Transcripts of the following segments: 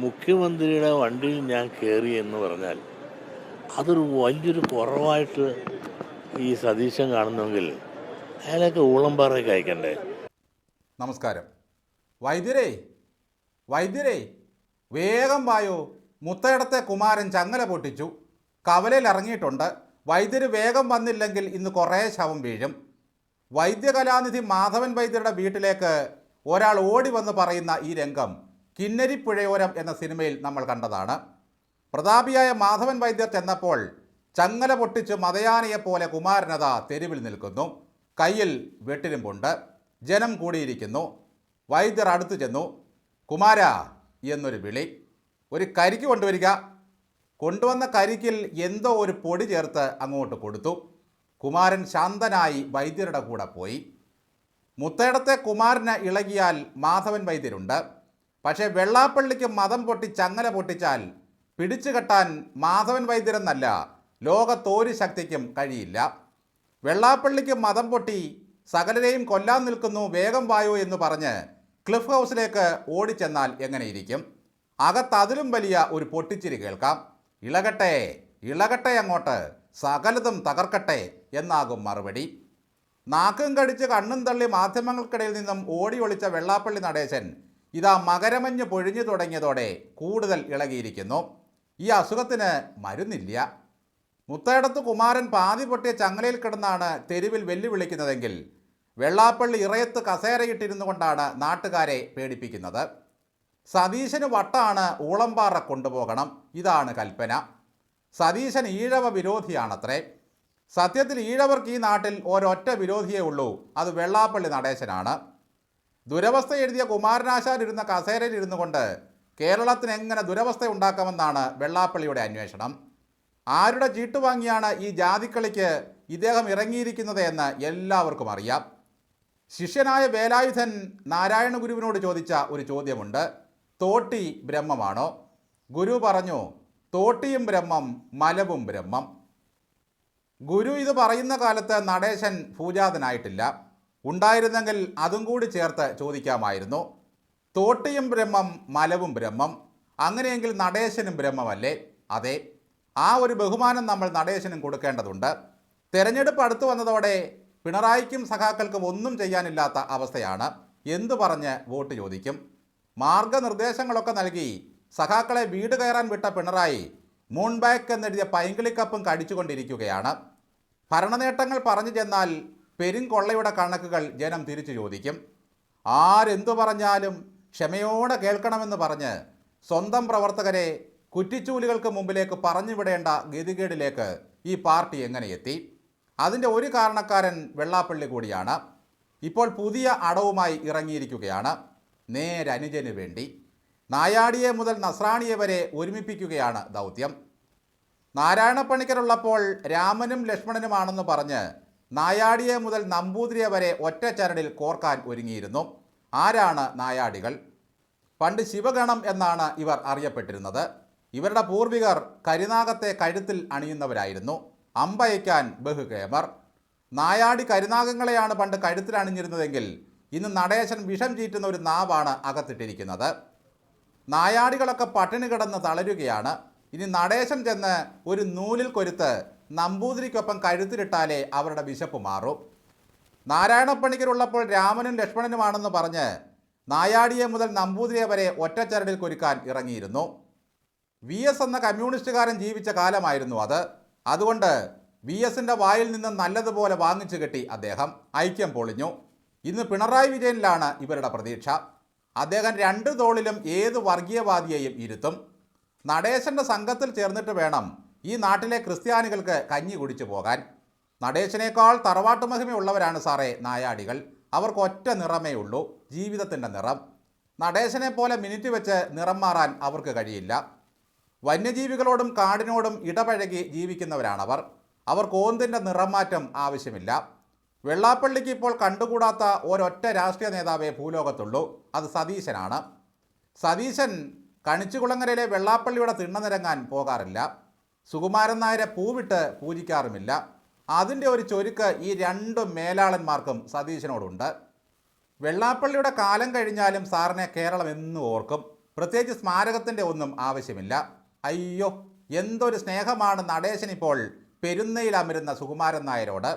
മുഖ്യമന്ത്രിയുടെ വണ്ടിയിൽ ഞാൻ കയറി എന്ന് പറഞ്ഞാൽ അതൊരു വലിയൊരു കുറവായിട്ട് ഈ സതീശൻ കാണുന്നെങ്കിൽ അയാളൊക്കെ ഊളംപാറയ്ക്ക് അയക്കണ്ടേ? നമസ്കാരം. വൈദ്യരേ വൈദ്യരേ വേഗം വായോ, മുത്തയിടത്തെ കുമാരൻ ചങ്ങല പൊട്ടിച്ചു, കവലയിൽ ഇറങ്ങിയിട്ടുണ്ട്. വൈദ്യര് വേഗം വന്നില്ലെങ്കിൽ ഇന്ന് കുറേ ശവം വീഴും. വൈദ്യകലാനിധി മാധവൻ വൈദ്യരുടെ വീട്ടിലേക്ക് ഒരാൾ ഓടി വന്ന് പറയുന്ന ഈ രംഗം കിന്നരിപ്പുഴയോരം എന്ന സിനിമയിൽ നമ്മൾ കണ്ടതാണ്. പ്രതാപിയായ മാധവൻ വൈദ്യർ ചെന്നപ്പോൾ ചങ്ങല പൊട്ടിച്ച് മതയാനയെപ്പോലെ കുമാരനത തെരുവിൽ നിൽക്കുന്നു. കയ്യിൽ വെട്ടിരുമ്പുണ്ട്. ജനം കൂടിയിരിക്കുന്നു. വൈദ്യർ അടുത്തു ചെന്നു. കുമാര എന്നൊരു വിളി. ഒരു കരിക്ക് കൊണ്ടുവരിക. കൊണ്ടുവന്ന കരിക്കിൽ എന്തോ ഒരു പൊടി ചേർത്ത് അങ്ങോട്ട് കൊടുത്തു. കുമാരൻ ശാന്തനായി വൈദ്യരുടെ കൂടെ പോയി. മുത്തയിടത്തെ കുമാരന് ഇളകിയാൽ മാധവൻ വൈദ്യരുണ്ട്. പക്ഷേ വെള്ളാപ്പള്ളിക്ക് മതം പൊട്ടി ചങ്ങല പൊട്ടിച്ചാൽ പിടിച്ചു കെട്ടാൻ മാധവൻ വൈദ്യരെന്നല്ല ലോകത്തോരു ശക്തിക്കും കഴിയില്ല. വെള്ളാപ്പള്ളിക്ക് മതം പൊട്ടി സകലരെയും കൊല്ലാൻ നിൽക്കുന്നു, വേഗം വായോ എന്ന് പറഞ്ഞ് ക്ലിഫ് ഹൗസിലേക്ക് ഓടിച്ചെന്നാൽ എങ്ങനെയിരിക്കും? അകത്തതിലും വലിയ ഒരു പൊട്ടിച്ചിരി കേൾക്കാം. ഇളകട്ടെ ഇളകട്ടെ, അങ്ങോട്ട് സകലതും തകർക്കട്ടെ എന്നാകും മറുപടി. നാക്കും കടിച്ച് കണ്ണും തള്ളി മാധ്യമങ്ങൾക്കിടയിൽ നിന്നും ഓടി ഒളിച്ച വെള്ളാപ്പള്ളി നടേശൻ ഇതാ മകരമഞ്ഞ് പൊഴിഞ്ഞു തുടങ്ങിയതോടെ കൂടുതൽ ഇളകിയിരിക്കുന്നു. ഈ അസുഖത്തിന് മരുന്നില്ല. മുത്തയിടത്ത് കുമാരൻ പാതി പൊട്ടിയ ചങ്ങലയിൽ കിടന്നാണ് തെരുവിൽ വെല്ലുവിളിക്കുന്നതെങ്കിൽ വെള്ളാപ്പള്ളി ഇറയത്ത് കസേരയിട്ടിരുന്നു കൊണ്ടാണ് നാട്ടുകാരെ പേടിപ്പിക്കുന്നത്. സതീശന് വട്ടാണ് ഊളംപാറ കൊണ്ടുപോകണം, ഇതാണ് കൽപ്പന. സതീശൻ ഈഴവ വിരോധിയാണത്രേ. സത്യത്തിൽ ഈഴവർക്ക് ഈ നാട്ടിൽ ഒരൊറ്റ വിരോധിയേ ഉള്ളൂ, അത് വെള്ളാപ്പള്ളി നടേശനാണ്. ദുരവസ്ഥ എഴുതിയ കുമാരനാശാൻ ഇരുന്ന കസേരയിൽ ഇരുന്നു കൊണ്ട് കേരളത്തിന് എങ്ങനെ ദുരവസ്ഥ ഉണ്ടാക്കാമെന്നാണ് വെള്ളാപ്പള്ളിയുടെ അന്വേഷണം. ആരുടെ ചീട്ട് വാങ്ങിയാണ് ഈ ജാതിക്കളിക്ക് ഇദ്ദേഹം ഇറങ്ങിയിരിക്കുന്നത് എന്ന് എല്ലാവർക്കും അറിയാം. ശിഷ്യനായ വേലായുധൻ നാരായണ ഗുരുവിനോട് ചോദിച്ച ഒരു ചോദ്യമുണ്ട്. തോട്ടി ബ്രഹ്മമാണോ? ഗുരു പറഞ്ഞു, തോട്ടിയും ബ്രഹ്മം, മലവും ബ്രഹ്മം. ഗുരു ഇത് പറയുന്ന കാലത്ത് നടേശൻ പൂജാതനായിട്ടില്ല. ഉണ്ടായിരുന്നെങ്കിൽ അതും കൂടി ചേർത്ത് ചോദിക്കാമായിരുന്നു. തോട്ടിയും ബ്രഹ്മം, മലവും ബ്രഹ്മം, അങ്ങനെയെങ്കിൽ നടേശനും ബ്രഹ്മമല്ലേ? അതെ, ആ ഒരു ബഹുമാനം നമ്മൾ നടേശനും കൊടുക്കേണ്ടതുണ്ട്. തെരഞ്ഞെടുപ്പ് അടുത്തു വന്നതോടെ പിണറായിക്കും സഖാക്കൾക്കും ഒന്നും ചെയ്യാനില്ലാത്ത അവസ്ഥയാണ്. എന്തു പറഞ്ഞ് വോട്ട് ചോദിക്കും? മാർഗനിർദ്ദേശങ്ങളൊക്കെ നൽകി സഖാക്കളെ വീട് കയറാൻ വിട്ട പിണറായി മൂൺബാക്ക് എന്നെഴുതിയ പൈങ്കിളിക്കപ്പും കടിച്ചുകൊണ്ടിരിക്കുകയാണ്. ഭരണനേട്ടങ്ങൾ പറഞ്ഞു ചെന്നാൽ പെരുംകൊള്ളയുടെ കണക്കുകൾ ജനം തിരിച്ചു ചോദിക്കും. ആരെന്തു പറഞ്ഞാലും ക്ഷമയോടെ കേൾക്കണമെന്ന് പറഞ്ഞ് സ്വന്തം പ്രവർത്തകരെ കുറ്റിച്ചൂലുകൾക്ക് മുമ്പിലേക്ക് പറഞ്ഞുവിടേണ്ട ഗതികേടിലേക്ക് ഈ പാർട്ടി എങ്ങനെ എത്തി? അതിൻ്റെ ഒരു കാരണക്കാരൻ വെള്ളാപ്പള്ളി കൂടിയാണ്. ഇപ്പോൾ പുതിയ അടവുമായി ഇറങ്ങിയിരിക്കുകയാണ്. നേരനുജന് വേണ്ടി നായാടിയെ മുതൽ നസ്രാണിയെ വരെ ഒരുമിപ്പിക്കുകയാണ് ദൗത്യം. നാരായണ പണിക്കരുള്ളപ്പോൾ രാമനും ലക്ഷ്മണനുമാണെന്ന് പറഞ്ഞ് നായാടിയെ മുതൽ നമ്പൂതിരിയെ വരെ ഒറ്റ ചരടിൽ കോർക്കാൻ ഒരുങ്ങിയിരുന്നു. ആരാണ് നായാടികൾ? പണ്ട് ശിവഗണം എന്നാണ് ഇവർ അറിയപ്പെട്ടിരുന്നത്. ഇവരുടെ പൂർവികർ കരിനാഗത്തെ കഴുത്തിൽ അണിയുന്നവരായിരുന്നു. അമ്പയക്കാൻ ബഹുകേമർ. നായാടി കരിനാഗങ്ങളെയാണ് പണ്ട് കഴുത്തിൽ അണിഞ്ഞിരുന്നതെങ്കിൽ ഇന്ന് നടേശൻ വിഷം ചീറ്റുന്ന ഒരു നാവാണ് അകത്തിട്ടിരിക്കുന്നത്. നായാടികളൊക്കെ പട്ടിണി കിടന്ന് തളരുകയാണ്. ഇനി നടേശൻ ചെന്ന് ഒരു നൂലിൽ കൊരുത്ത് നമ്പൂതിരിക്കൊപ്പം കഴുത്തിലിട്ടാലേ അവരുടെ വിശപ്പ് മാറും. നാരായണപ്പണിക്കരുള്ളപ്പോൾ രാമനും ലക്ഷ്മണനുമാണെന്ന് പറഞ്ഞ് നായാടിയെ മുതൽ നമ്പൂതിരിയെ വരെ ഒറ്റച്ചരടിൽ കൊരുക്കാൻ ഇറങ്ങിയിരുന്നു. VS എന്ന കമ്മ്യൂണിസ്റ്റുകാരൻ ജീവിച്ച കാലമായിരുന്നു അത്. അതുകൊണ്ട് VSൻ്റെ വായിൽ നിന്ന് നല്ലതുപോലെ വാങ്ങിച്ചു കെട്ടി അദ്ദേഹം. ഐക്യം പൊളിഞ്ഞു. ഇന്ന് പിണറായി വിജയനിലാണ് ഇവരുടെ പ്രതീക്ഷ. അദ്ദേഹം രണ്ട് തോളിലും ഏത് വർഗീയവാദിയെയും ഇരുത്തും. നടേശൻ്റെ സംഘത്തിൽ ചേർന്നിട്ട് വേണം ഈ നാട്ടിലെ ക്രിസ്ത്യാനികൾക്ക് കഞ്ഞി കുടിച്ചു പോകാൻ. നടേശനേക്കാൾ തറവാട്ടു മഹിമയുള്ളവരാണ് സാറേ നായാടികൾ. അവർക്ക് ഒറ്റ നിറമേ ഉള്ളൂ, ജീവിതത്തിൻ്റെ നിറം. നടേശനെ പോലെ മിനിറ്റ് വെച്ച് നിറം മാറാൻ അവർക്ക് കഴിയില്ല. വന്യജീവികളോടും കാടിനോടും ഇടപഴകി ജീവിക്കുന്നവരാണവർ. അവർക്ക് ഓന്തിൻ്റെ നിറം മാറ്റം ആവശ്യമില്ല. വെള്ളാപ്പള്ളിക്ക് ഇപ്പോൾ കണ്ടുകൂടാത്ത ഒരൊറ്റ രാഷ്ട്രീയ നേതാവേ ഭൂലോകത്തുള്ളൂ, അത് സതീശനാണ്. സതീശൻ കണിച്ചുകുളങ്ങരയിലെ വെള്ളാപ്പള്ളിയുടെ തിണ്ണനിരങ്ങാൻ പോകാറില്ല. സുകുമാരൻ നായരെ പൂവിട്ട് പൂജിക്കാറുമില്ല. അതിൻ്റെ ഒരു ചൊരുക്ക് ഈ രണ്ട് മേലാളന്മാർക്കും സതീശനോടുണ്ട്. വെള്ളാപ്പള്ളിയുടെ കാലം കഴിഞ്ഞാലും സാറിനെ കേരളം എന്നും ഓർക്കും. പ്രത്യേകിച്ച് സ്മാരകത്തിൻ്റെ ഒന്നും ആവശ്യമില്ല. അയ്യോ, എന്തൊരു സ്നേഹമാണ് നടേശനിപ്പോൾ പെരുന്നയിലമരുന്ന സുകുമാരൻ നായരോട്.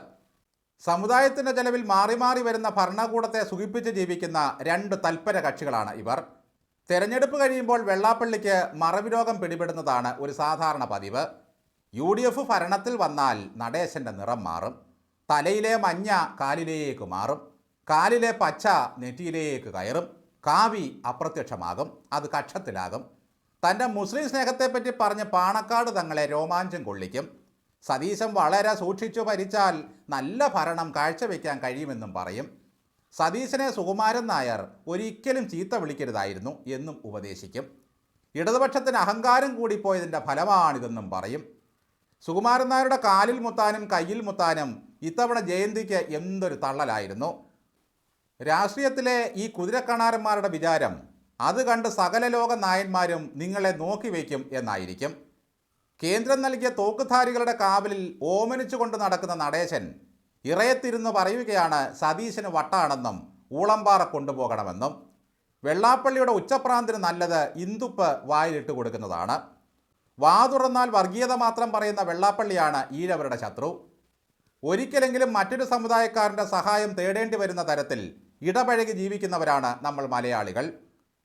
സമുദായത്തിൻ്റെ ചെലവിൽ മാറി മാറി വരുന്ന ഭരണകൂടത്തെ സുഖിപ്പിച്ച് ജീവിക്കുന്ന രണ്ട് തൽപര കക്ഷികളാണ് ഇവർ. തെരഞ്ഞെടുപ്പ് കഴിയുമ്പോൾ വെള്ളാപ്പള്ളിക്ക് മറവി രോഗം പിടിപെടുന്നതാണ് ഒരു സാധാരണ പതിവ്. UDF ഭരണത്തിൽ വന്നാൽ നടേശൻ്റെ നിറം മാറും. തലയിലെ മഞ്ഞ കാലിലേക്ക് മാറും, കാലിലെ പച്ച നെറ്റിയിലേക്ക് കയറും, കാവി അപ്രത്യക്ഷമാകും, അത് കക്ഷത്തിലാകും. തൻ്റെ മുസ്ലിം സ്നേഹത്തെപ്പറ്റി പറഞ്ഞ് പാണക്കാട് തങ്ങളെ രോമാഞ്ചം കൊള്ളിക്കും. സതീശൻ വളരെ സൂക്ഷിച്ചു ഭരിച്ചാൽ നല്ല ഭരണം കാഴ്ചവെക്കാൻ കഴിയുമെന്നും പറയും. സതീശനെ സുകുമാരൻ നായർ ഒരിക്കലും ചീത്ത വിളിക്കരുതായിരുന്നു എന്നും ഉപദേശിക്കും. ഇടതുപക്ഷത്തിന് അഹങ്കാരം കൂടിപ്പോയതിൻ്റെ ഫലമാണിതെന്നും പറയും. സുകുമാരൻ നായരുടെ കാലിൽ മുത്താനും കയ്യിൽ മുത്താനും ഇത്തവണ ജയന്തിക്ക് എന്തൊരു തള്ളലായിരുന്നു. രാഷ്ട്രീയത്തിലെ ഈ കുതിരക്കണാരന്മാരുടെ വിചാരം അത് കണ്ട് സകല ലോക നായന്മാരും നിങ്ങളെ നോക്കി വയ്ക്കും എന്നായിരിക്കും. കേന്ദ്രം നൽകിയ തോക്കുധാരികളുടെ കാവലിൽ ഓമനിച്ചുകൊണ്ട് നടക്കുന്ന നടേശൻ ഇറയത്തിരുന്ന് പറയുകയാണ് സതീശന് വട്ടാണെന്നും ഊളംപാറ കൊണ്ടുപോകണമെന്നും. വെള്ളാപ്പള്ളിയുടെ ഉച്ചപ്രാന്തിന് നല്ലത് ഇന്ദുപ്പ് വായിലിട്ട് കൊടുക്കുന്നതാണ്. വാ തുറന്നാൽ വർഗീയത മാത്രം പറയുന്ന വെള്ളാപ്പള്ളിയാണ് ഈഴവരുടെ ശത്രു. ഒരിക്കലെങ്കിലും മറ്റൊരു സമുദായക്കാരൻ്റെ സഹായം തേടേണ്ടി വരുന്ന തരത്തിൽ ഇടപഴകി ജീവിക്കുന്നവരാണ് നമ്മൾ മലയാളികൾ.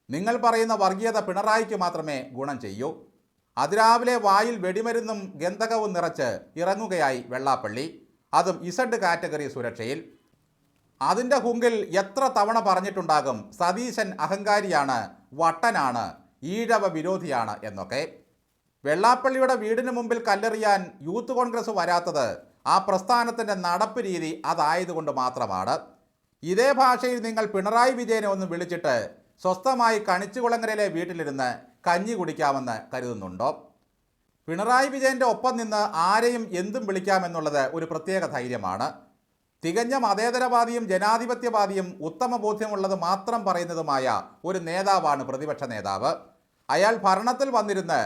നിങ്ങൾ പറയുന്ന വർഗീയത പിണറായിക്ക് മാത്രമേ ഗുണം ചെയ്യൂ. അതിരാവിലെ വായിൽ വെടിമരുന്നും ഗന്ധകവും നിറച്ച് ഇറങ്ങുകയായി വെള്ളാപ്പള്ളി, അതും ഇസഡ് കാറ്റഗറി സുരക്ഷയിൽ. അതിൻ്റെ ഹുങ്കിൽ എത്ര തവണ പറഞ്ഞിട്ടുണ്ടാകും സതീശൻ അഹങ്കാരിയാണ്, വട്ടനാണ്, ഈഴവ വിരോധിയാണ് എന്നൊക്കെ. വെള്ളാപ്പള്ളിയുടെ വീടിന് മുമ്പിൽ കല്ലെറിയാൻ യൂത്ത് കോൺഗ്രസ് വരാത്തത് ആ പ്രസ്ഥാനത്തിൻ്റെ നടപ്പ് രീതി അതായതുകൊണ്ട് മാത്രമാണ്. ഇതേ ഭാഷയിൽ നിങ്ങൾ പിണറായി വിജയനെ ഒന്ന് വിളിച്ചിട്ട് സ്വസ്ഥമായി കണിച്ചുകുളങ്ങരയിലെ വീട്ടിലിരുന്ന് കഞ്ഞി കുടിക്കാമെന്ന് കരുതുന്നുണ്ടോ? പിണറായി വിജയൻ്റെ ഒപ്പം നിന്ന് ആരെയും എന്തും വിളിക്കാമെന്നുള്ളത് ഒരു പ്രത്യേക ധൈര്യമാണ്. തികഞ്ഞ മതേതരവാദിയും ജനാധിപത്യവാദിയും ഉത്തമ ബോധ്യമുള്ളത് മാത്രം പറയുന്നതുമായ ഒരു നേതാവാണ് പ്രതിപക്ഷ നേതാവ്. അയാൾ ഭരണത്തിൽ വന്നിരുന്ന്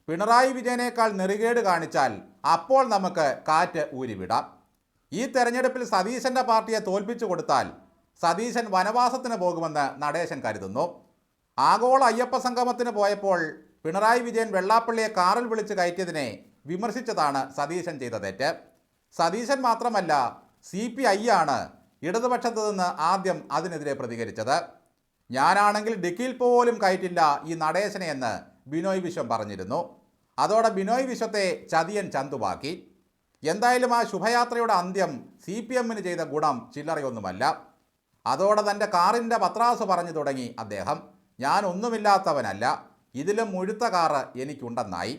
പിണറായി വിജയനേക്കാൾ നെറുകേട് കാണിച്ചാൽ അപ്പോൾ നമുക്ക് കാറ്റ് ഊരിവിടാം. ഈ തെരഞ്ഞെടുപ്പിൽ സതീശൻ്റെ പാർട്ടിയെ തോൽപ്പിച്ചു കൊടുത്താൽ സതീശൻ വനവാസത്തിന് പോകുമെന്ന് നടേശൻ കരുതുന്നു. ആഗോള അയ്യപ്പ സംഗമത്തിന് പോയപ്പോൾ പിണറായി വിജയൻ വെള്ളാപ്പള്ളിയെ കാറിൽ വിളിച്ച് കയറ്റിയതിനെ വിമർശിച്ചതാണ് സതീശൻ ചെയ്ത തെറ്റ്. സതീശൻ മാത്രമല്ല, CPI ആണ് ഇടതുപക്ഷത്ത് നിന്ന് ആദ്യം അതിനെതിരെ പ്രതികരിച്ചത്. ഞാനാണെങ്കിൽ ഡിക്കിയിൽ പോലും കയറ്റില്ല ഈ നടേശനെ എന്ന് ബിനോയ് വിശ്വം പറഞ്ഞിരുന്നു. അതോടെ ബിനോയ് വിശ്വത്തെ ചതിയൻ ചന്തുവാക്കി. എന്തായാലും ആ ശുഭയാത്രയുടെ അന്ത്യം CPMന് ചെയ്ത ഗുണം ചില്ലറയൊന്നുമല്ല. അതോടെ തൻ്റെ കാറിൻ്റെ പത്രാസ് പറഞ്ഞു തുടങ്ങി അദ്ദേഹം. ഞാൻ ഒന്നുമില്ലാത്തവനല്ല, ഇതിലും മുഴുത്ത കാറ് എനിക്കുണ്ടെന്നായി.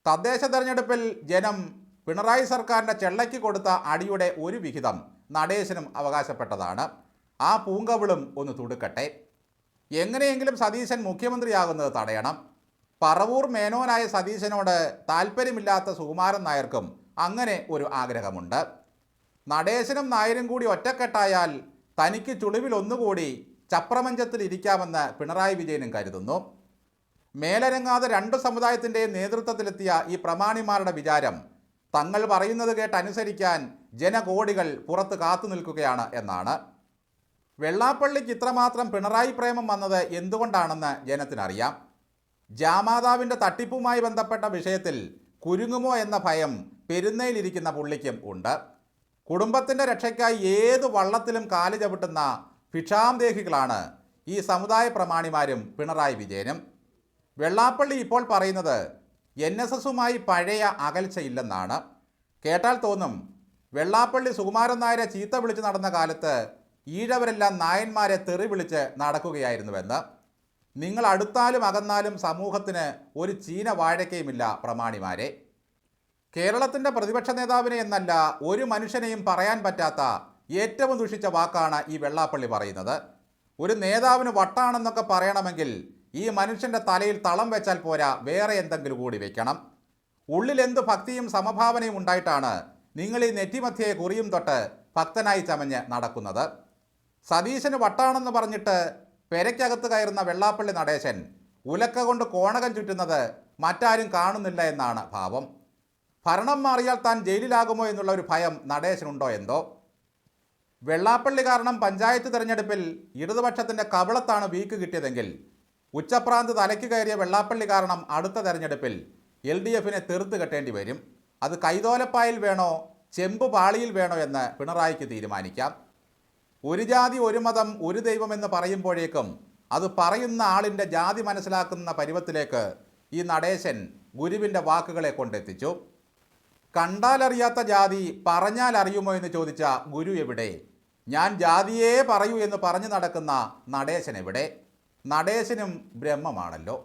തദ്ദേശ തെരഞ്ഞെടുപ്പിൽ ജനം പിണറായി സർക്കാരിൻ്റെ ചെള്ളയ്ക്ക് കൊടുത്ത അടിയുടെ ഒരു വിഹിതം നടേശനും അവകാശപ്പെട്ടതാണ്. ആ പൂങ്കവിളും ഒന്ന് തുടുക്കട്ടെ. എങ്ങനെയെങ്കിലും സതീശൻ മുഖ്യമന്ത്രിയാകുന്നത് തടയണം. പറവൂർ മേനോനായ സതീശനോട് താല്പര്യമില്ലാത്ത സുകുമാരൻ നായർക്കും അങ്ങനെ ഒരു ആഗ്രഹമുണ്ട്. നടേശനും നായരും കൂടി ഒറ്റക്കെട്ടായാൽ തനിക്ക് ചുളിവിൽ ഒന്നുകൂടി ചപ്രമഞ്ചത്തിൽ ഇരിക്കാമെന്ന് പിണറായി വിജയനും കരുതുന്നു. മേലനങ്ങാതെ രണ്ട് സമുദായത്തിൻ്റെയും നേതൃത്വത്തിലെത്തിയ ഈ പ്രമാണിമാരുടെ വിചാരം തങ്ങൾ പറയുന്നത് കേട്ടനുസരിക്കാൻ ജനകോടികൾ പുറത്ത് കാത്തു നിൽക്കുകയാണ് എന്നാണ്. വെള്ളാപ്പള്ളിക്ക് ഇത്രമാത്രം പിണറായി പ്രേമം വന്നത് എന്തുകൊണ്ടാണെന്ന് ജനത്തിനറിയാം. ജാമാതാവിൻ്റെ തട്ടിപ്പുമായി ബന്ധപ്പെട്ട വിഷയത്തിൽ കുരുങ്ങുമോ എന്ന ഭയം പെരുന്നയിലിരിക്കുന്ന പുള്ളിക്കും ഉണ്ട്. കുടുംബത്തിൻ്റെ രക്ഷയ്ക്കായി ഏത് വള്ളത്തിലും കാല് ചവിട്ടുന്ന ഭിക്ഷാംദേഹികളാണ് ഈ സമുദായ പ്രമാണിമാരും പിണറായി വിജയനും. വെള്ളാപ്പള്ളി ഇപ്പോൾ പറയുന്നത് NSSുമായി പഴയ അകൽച്ചയില്ലെന്നാണ്. കേട്ടാൽ തോന്നും വെള്ളാപ്പള്ളി സുകുമാരൻ നായരെ ചീത്ത വിളിച്ച് നടന്ന കാലത്ത് ഈഴവരെല്ലാം നായന്മാരെ തെറി വിളിച്ച് നടക്കുകയായിരുന്നുവെന്ന്. നിങ്ങൾ അടുത്താലും അകന്നാലും സമൂഹത്തിന് ഒരു ചീന വാഴക്കയുമില്ല പ്രമാണിമാരെ. കേരളത്തിൻ്റെ പ്രതിപക്ഷ നേതാവിനെ എന്നല്ല ഒരു മനുഷ്യനെയും പറയാൻ പറ്റാത്ത ഏറ്റവും ദുഷിച്ച വാക്കാണ് ഈ വെള്ളാപ്പള്ളി പറയുന്നത്. ഒരു നേതാവിന് വട്ടാണെന്നൊക്കെ പറയണമെങ്കിൽ ഈ മനുഷ്യൻ്റെ തലയിൽ തളം വെച്ചാൽ പോരാ, വേറെ എന്തെങ്കിലും കൂടി വെക്കണം. ഉള്ളിലെന്ത് ഭക്തിയും സമഭാവനയും ഉണ്ടായിട്ടാണ് നിങ്ങൾ ഈ നെറ്റിമധ്യയെ കുറിയും തൊട്ട് ഭക്തനായി ചമഞ്ഞ് നടക്കുന്നത്. സതീശന് വട്ടാണെന്ന് പറഞ്ഞിട്ട് പെരയ്ക്കകത്ത് കയറുന്ന വെള്ളാപ്പള്ളി നടേശൻ ഉലക്ക കൊണ്ട് കോണകം ചുറ്റുന്നത് മറ്റാരും കാണുന്നില്ല എന്നാണ് ഭാവം. ഭരണം മാറിയാൽ താൻ ജയിലിലാകുമോ എന്നുള്ള ഒരു ഭയം നടേശനുണ്ടോ എന്തോ. വെള്ളാപ്പള്ളി കാരണം പഞ്ചായത്ത് തിരഞ്ഞെടുപ്പിൽ ഇടതുപക്ഷത്തിൻ്റെ കവളത്താണ് വീക്ക് കിട്ടിയതെങ്കിൽ ഉച്ചപ്രാന്ത് തലയ്ക്ക് കയറിയ വെള്ളാപ്പള്ളി കാരണം അടുത്ത തെരഞ്ഞെടുപ്പിൽ LDFനെ തീർത്ത് കെട്ടേണ്ടി വരും. അത് കൈതോലപ്പായിൽ വേണോ ചെമ്പ് പാളിയിൽ വേണോ എന്ന് പിണറായിക്ക് തീരുമാനിക്കാം. ഒരു ജാതി ഒരു മതം ഒരു ദൈവം എന്ന് പറയുമ്പോഴേക്കും അത് പറയുന്ന ആളിൻ്റെ ജാതി മനസ്സിലാക്കുന്ന പരുവത്തിലേക്ക് ഈ നടേശൻ ഗുരുവിൻ്റെ വാക്കുകളെ കൊണ്ടെത്തിച്ചു. കണ്ടാലറിയാത്ത ജാതി പറഞ്ഞാൽ അറിയുമോ എന്ന് ചോദിച്ച ഗുരു എവിടെ? ഞാൻ ജാതിയേ പറയൂ എന്ന് പറഞ്ഞു നടക്കുന്ന നടേശൻ എവിടെ? നടേശനും ബ്രഹ്മമാണല്ലോ.